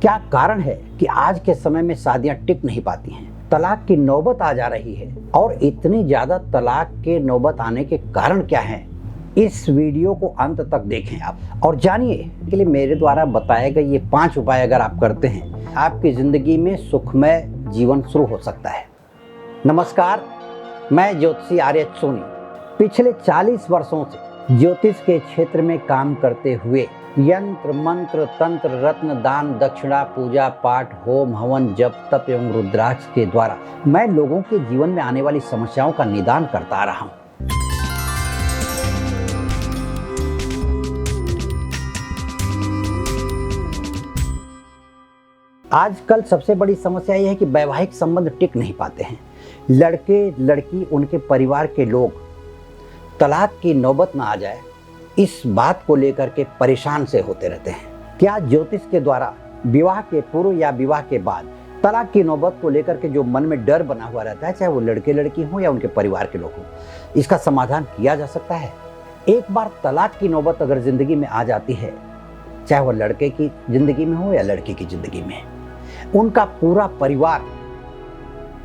क्या कारण है कि आज के समय में शादियां टिक नहीं पाती हैं? तलाक की नौबत आ जा रही है और इतनी ज्यादा तलाक के नौबत आने के कारण क्या हैं? इस वीडियो को अंत तक देखें आप और जानिए। के लिए मेरे द्वारा बताए गए ये 5 उपाय अगर आप करते हैं, आपकी जिंदगी में सुखमय जीवन शुरू हो सकता है। नमस्कार, मैं ज्योतिषी आर्य सोनी पिछले 40 वर्षों से ज्योतिष के क्षेत्र में काम करते हुए यंत्र मंत्र तंत्र रत्न दान दक्षिणा पूजा पाठ होम हवन जप तप एवं रुद्राक्ष के द्वारा मैं लोगों के जीवन में आने वाली समस्याओं का निदान करता आ रहा हूं। आजकल सबसे बड़ी समस्या यह है कि वैवाहिक संबंध टिक नहीं पाते हैं। लड़के लड़की उनके परिवार के लोग तलाक की नौबत ना आ जाए, इस बात को लेकर के परेशान से होते रहते हैं। क्या ज्योतिष के द्वारा विवाह के पूर्व या विवाह के बाद तलाक की नौबत को लेकर के जो मन में डर बना हुआ रहता है, चाहे वो लड़के लड़की हो या उनके परिवार के लोग हों, इसका समाधान किया जा सकता है? एक बार तलाक की नौबत अगर जिंदगी में आ जाती है, चाहे वो लड़के की जिंदगी में हो या लड़की की जिंदगी में, उनका पूरा परिवार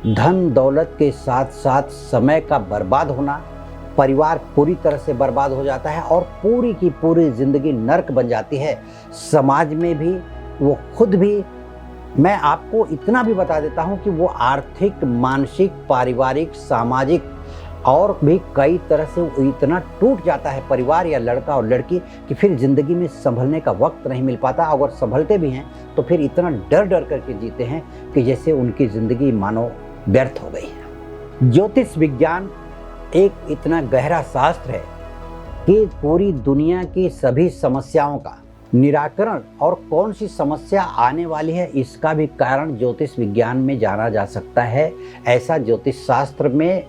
धन दौलत के साथ साथ समय का बर्बाद होना, परिवार पूरी तरह से बर्बाद हो जाता है और पूरी की पूरी जिंदगी नर्क बन जाती है। समाज में भी, वो खुद भी। मैं आपको इतना भी बता देता हूं कि वो आर्थिक, मानसिक, पारिवारिक, सामाजिक और भी कई तरह से वो इतना टूट जाता है परिवार या लड़का और लड़की कि फिर जिंदगी में संभलने का वक्त नहीं मिल पाता। अगर संभलते भी हैं तो फिर इतना डर डर करके जीते हैं कि जैसे उनकी जिंदगी मानो व्यर्थ हो गई है। ज्योतिष विज्ञान एक इतना गहरा शास्त्र है कि पूरी दुनिया की सभी समस्याओं का निराकरण और कौन सी समस्या आने वाली है इसका भी कारण ज्योतिष विज्ञान में जाना जा सकता है। ऐसा ज्योतिष शास्त्र में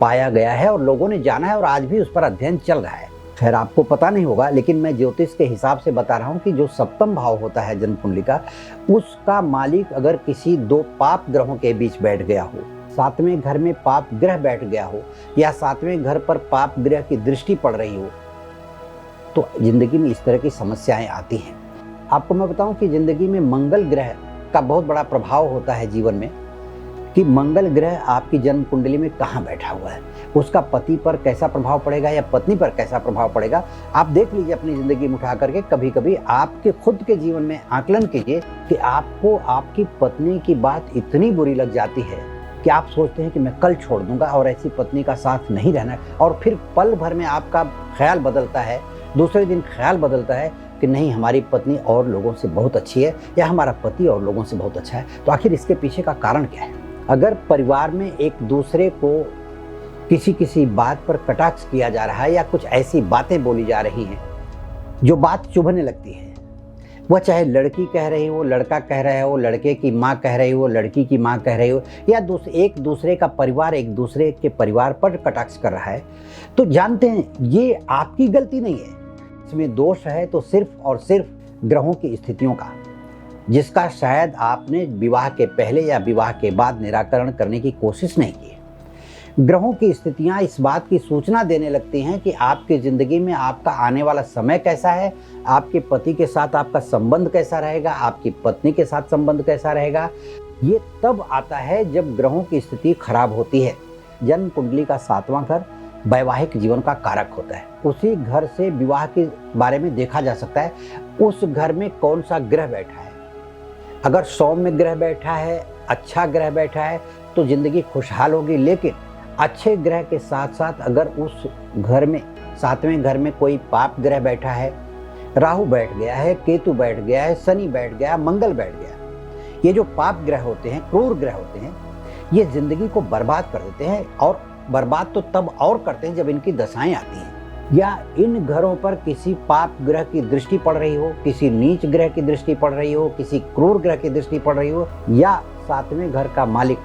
पाया गया है और लोगों ने जाना है और आज भी उस पर अध्ययन चल रहा है। खैर, आपको पता नहीं होगा, लेकिन मैं ज्योतिष के हिसाब से बता रहा हूँ कि जो सप्तम भाव होता है जन्म कुंडली का, उसका मालिक अगर किसी 2 पाप ग्रहों के बीच बैठ गया हो, 7वें घर में पाप ग्रह बैठ गया हो या 7वें घर पर पाप ग्रह की दृष्टि पड़ रही हो, तो जिंदगी में इस तरह की समस्याएं आती हैं। आपको मैं बताऊं कि जिंदगी में मंगल ग्रह का बहुत बड़ा प्रभाव होता है जीवन में, कि मंगल ग्रह आपकी जन्म कुंडली में कहाँ बैठा हुआ है, उसका पति पर कैसा प्रभाव पड़ेगा या पत्नी पर कैसा प्रभाव पड़ेगा। आप देख लीजिए अपनी जिंदगी में उठा करके, कभी कभी आपके खुद के जीवन में आकलन कीजिए कि आपको आपकी पत्नी की बात इतनी बुरी लग जाती है कि आप सोचते हैं कि मैं कल छोड़ दूंगा और ऐसी पत्नी का साथ नहीं रहना है, और फिर पल भर में आपका ख्याल बदलता है, दूसरे दिन ख्याल बदलता है कि नहीं, हमारी पत्नी और लोगों से बहुत अच्छी है या हमारा पति और लोगों से बहुत अच्छा है। तो आखिर इसके पीछे का कारण क्या है? अगर परिवार में एक दूसरे को किसी किसी बात पर कटाक्ष किया जा रहा है या कुछ ऐसी बातें बोली जा रही हैं जो बात चुभने लगती है, वह चाहे लड़की कह रही हो, लड़का कह रहा हो, लड़के की माँ कह रही हो, लड़की की माँ कह रही हो, या एक दूसरे का परिवार एक दूसरे के परिवार पर कटाक्ष कर रहा है, तो जानते हैं ये आपकी गलती नहीं है। इसमें दोष है तो सिर्फ और सिर्फ ग्रहों की स्थितियों का, जिसका शायद आपने विवाह के पहले या विवाह के बाद निराकरण करने की कोशिश नहीं की। ग्रहों की स्थितियां इस बात की सूचना देने लगती हैं कि आपकी ज़िंदगी में आपका आने वाला समय कैसा है, आपके पति के साथ आपका संबंध कैसा रहेगा, आपकी पत्नी के साथ संबंध कैसा रहेगा। ये तब आता है जब ग्रहों की स्थिति खराब होती है। जन्म कुंडली का 7वां घर वैवाहिक जीवन का कारक होता है। उसी घर से विवाह के बारे में देखा जा सकता है उस घर में कौन सा ग्रह बैठा है। अगर सौम्य ग्रह बैठा है, अच्छा ग्रह बैठा है, तो जिंदगी खुशहाल होगी। लेकिन अच्छे ग्रह के साथ साथ अगर उस घर में 7वें घर में कोई पाप ग्रह बैठा है, राहु बैठ गया है, केतु बैठ गया है, शनि बैठ गया, मंगल बैठ गया, ये जो पाप ग्रह होते हैं, क्रूर ग्रह होते हैं, ये जिंदगी को बर्बाद कर देते हैं। और बर्बाद तो तब और करते हैं जब इनकी दशाएं आती हैं, या इन घरों पर किसी पाप ग्रह की दृष्टि पड़ रही हो, किसी नीच ग्रह की दृष्टि पड़ रही हो, किसी क्रूर ग्रह की दृष्टि पड़ रही हो, या 7वें घर का मालिक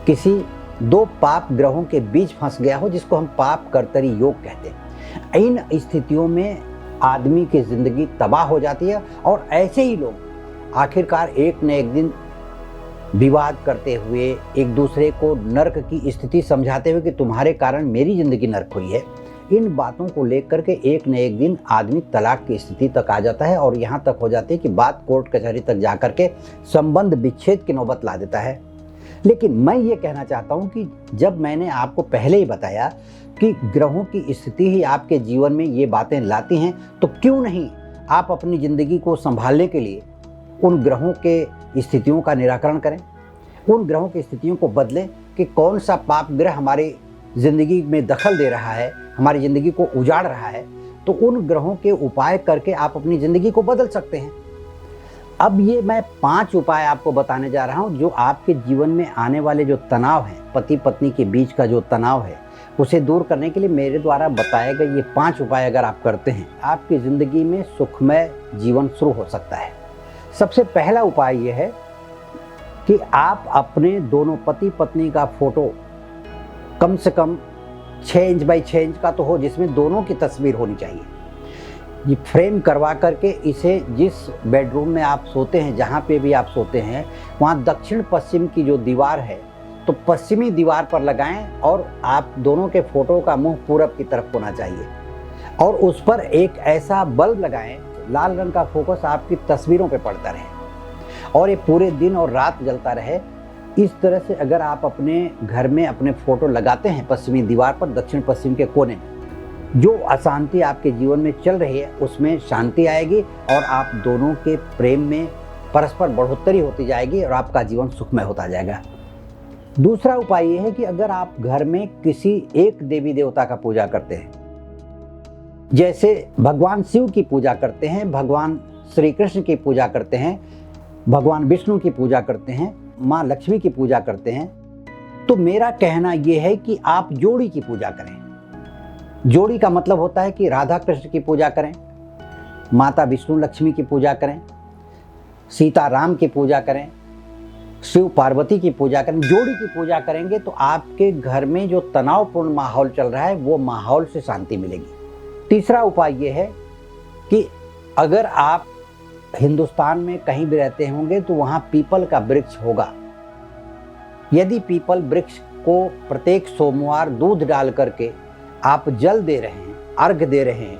किसी 2 पाप ग्रहों के बीच फंस गया हो, जिसको हम पाप कर्तरी योग कहते हैं। इन स्थितियों में आदमी की जिंदगी तबाह हो जाती है और ऐसे ही लोग आखिरकार एक न एक दिन विवाद करते हुए, एक दूसरे को नर्क की स्थिति समझाते हुए कि तुम्हारे कारण मेरी जिंदगी नर्क हुई है, इन बातों को लेकर के एक न एक दिन आदमी तलाक की स्थिति तक आ जाता है और यहाँ तक हो जाती है कि बात कोर्ट कचहरी तक जा करके संबंध विच्छेद की नौबत ला देता है। लेकिन मैं ये कहना चाहता हूँ कि जब मैंने आपको पहले ही बताया कि ग्रहों की स्थिति ही आपके जीवन में ये बातें लाती हैं, तो क्यों नहीं आप अपनी ज़िंदगी को संभालने के लिए उन ग्रहों के स्थितियों का निराकरण करें, उन ग्रहों की स्थितियों को बदलें कि कौन सा पाप ग्रह हमारी ज़िंदगी में दखल दे रहा है, हमारी ज़िंदगी को उजाड़ रहा है, तो उन ग्रहों के उपाय करके आप अपनी ज़िंदगी को बदल सकते हैं। अब ये मैं 5 उपाय आपको बताने जा रहा हूँ जो आपके जीवन में आने वाले जो तनाव हैं, पति पत्नी के बीच का जो तनाव है, उसे दूर करने के लिए मेरे द्वारा बताए गए ये 5 उपाय अगर आप करते हैं, आपकी ज़िंदगी में सुखमय जीवन शुरू हो सकता है। सबसे पहला उपाय ये है कि आप अपने दोनों पति पत्नी का फोटो कम से कम 6 इंच बाई 6 इंच का तो हो, जिसमें दोनों की तस्वीर होनी चाहिए। ये फ्रेम करवा करके इसे जिस बेडरूम में आप सोते हैं, जहाँ पे भी आप सोते हैं, वहाँ दक्षिण पश्चिम की जो दीवार है तो पश्चिमी दीवार पर लगाएं और आप दोनों के फोटो का मुंह पूरब की तरफ होना चाहिए और उस पर एक ऐसा बल्ब लगाएं, लाल रंग का फोकस आपकी तस्वीरों पे पड़ता रहे और ये पूरे दिन और रात जलता रहे। इस तरह से अगर आप अपने घर में अपने फोटो लगाते हैं पश्चिमी दीवार पर, दक्षिण पश्चिम के कोने में, जो अशांति आपके जीवन में चल रही है उसमें शांति आएगी और आप दोनों के प्रेम में परस्पर बढ़ोतरी होती जाएगी और आपका जीवन सुखमय होता जाएगा। दूसरा उपाय ये है कि अगर आप घर में किसी एक देवी देवता का पूजा करते हैं, जैसे भगवान शिव की पूजा करते हैं, भगवान श्री कृष्ण की पूजा करते हैं, भगवान विष्णु की पूजा करते हैं, माँ लक्ष्मी की पूजा करते हैं, तो मेरा कहना यह है कि आप जोड़ी की पूजा करें। जोड़ी का मतलब होता है कि राधा कृष्ण की पूजा करें, माता विष्णु लक्ष्मी की पूजा करें, सीता राम की पूजा करें, शिव पार्वती की पूजा करें। जोड़ी की पूजा करेंगे तो आपके घर में जो तनावपूर्ण माहौल चल रहा है वो माहौल से शांति मिलेगी। तीसरा उपाय ये है कि अगर आप हिंदुस्तान में कहीं भी रहते होंगे तो वहाँ पीपल का वृक्ष होगा। यदि पीपल वृक्ष को प्रत्येक सोमवार दूध डाल करके आप जल दे रहे हैं, अर्घ दे रहे हैं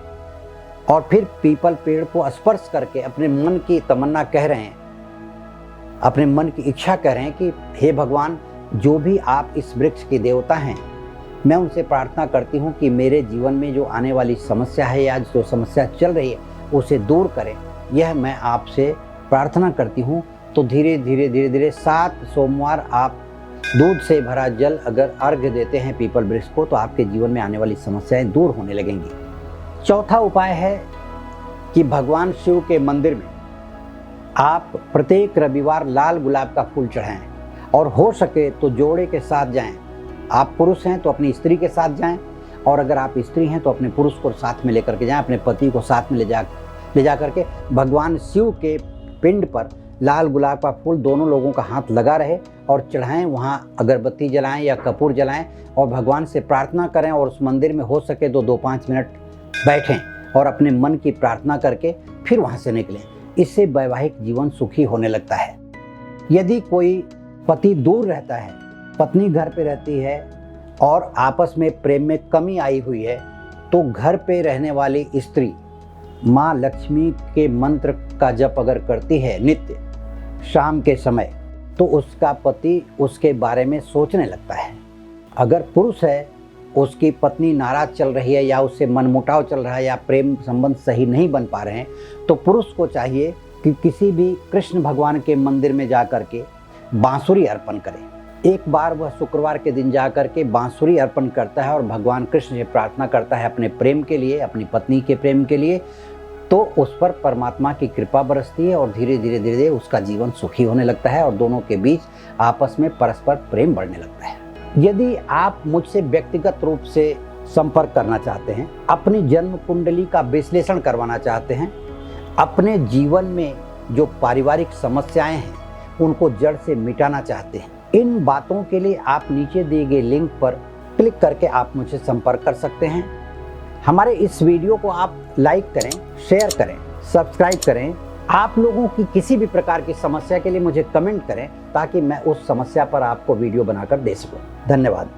और फिर पीपल पेड़ को स्पर्श करके अपने मन की तमन्ना कह रहे हैं, अपने मन की इच्छा कह रहे हैं कि हे भगवान, जो भी आप इस वृक्ष के देवता हैं, मैं उनसे प्रार्थना करती हूँ कि मेरे जीवन में जो आने वाली समस्या है या जो समस्या चल रही है उसे दूर करें, यह मैं आपसे प्रार्थना करती हूँ। तो धीरे धीरे 7 सोमवार आप दूध से भरा जल अगर अर्घ्य देते हैं पीपल वृक्ष को तो आपके जीवन में आने वाली समस्याएं दूर होने लगेंगी। चौथा उपाय है कि भगवान शिव के मंदिर में आप प्रत्येक रविवार लाल गुलाब का फूल चढ़ाएं और हो सके तो जोड़े के साथ जाएं। आप पुरुष हैं तो अपनी स्त्री के साथ जाएं और अगर आप स्त्री हैं तो अपने पुरुष को साथ में लेकर के जाएं, अपने पति को साथ में ले जा करके भगवान शिव के पिंड पर लाल गुलाब का फूल दोनों लोगों का हाथ लगा रहे और चढ़ाएं। वहाँ अगरबत्ती जलाएं या कपूर जलाएं और भगवान से प्रार्थना करें और उस मंदिर में हो सके तो 2-5 मिनट बैठें और अपने मन की प्रार्थना करके फिर वहाँ से निकलें। इससे वैवाहिक जीवन सुखी होने लगता है। यदि कोई पति दूर रहता है, पत्नी घर पे रहती है और आपस में प्रेम में कमी आई हुई है, तो घर पे रहने वाली स्त्री माँ लक्ष्मी के मंत्र का जप अगर करती है नित्य शाम के समय, तो उसका पति उसके बारे में सोचने लगता है। अगर पुरुष है, उसकी पत्नी नाराज चल रही है या उससे मनमुटाव चल रहा है या प्रेम संबंध सही नहीं बन पा रहे हैं, तो पुरुष को चाहिए कि किसी भी कृष्ण भगवान के मंदिर में जा कर के बांसुरी अर्पण करे। एक बार वह शुक्रवार के दिन जा कर के बांसुरी अर्पण करता है और भगवान कृष्ण से प्रार्थना करता है अपने प्रेम के लिए, अपनी पत्नी के प्रेम के लिए, तो उस पर परमात्मा की कृपा बरसती है और धीरे धीरे उसका जीवन सुखी होने लगता है और दोनों के बीच आपस में परस्पर प्रेम बढ़ने लगता है। यदि आप मुझसे व्यक्तिगत रूप से संपर्क करना चाहते हैं, अपनी जन्म कुंडली का विश्लेषण करवाना चाहते हैं, अपने जीवन में जो पारिवारिक समस्याएं हैं उनको जड़ से मिटाना चाहते हैं, इन बातों के लिए आप नीचे दिए गए लिंक पर क्लिक करके आप मुझसे संपर्क कर सकते हैं। हमारे इस वीडियो को आप लाइक करें, शेयर करें, सब्सक्राइब करें। आप लोगों की किसी भी प्रकार की समस्या के लिए मुझे कमेंट करें ताकि मैं उस समस्या पर आपको वीडियो बनाकर दे सकूं। धन्यवाद।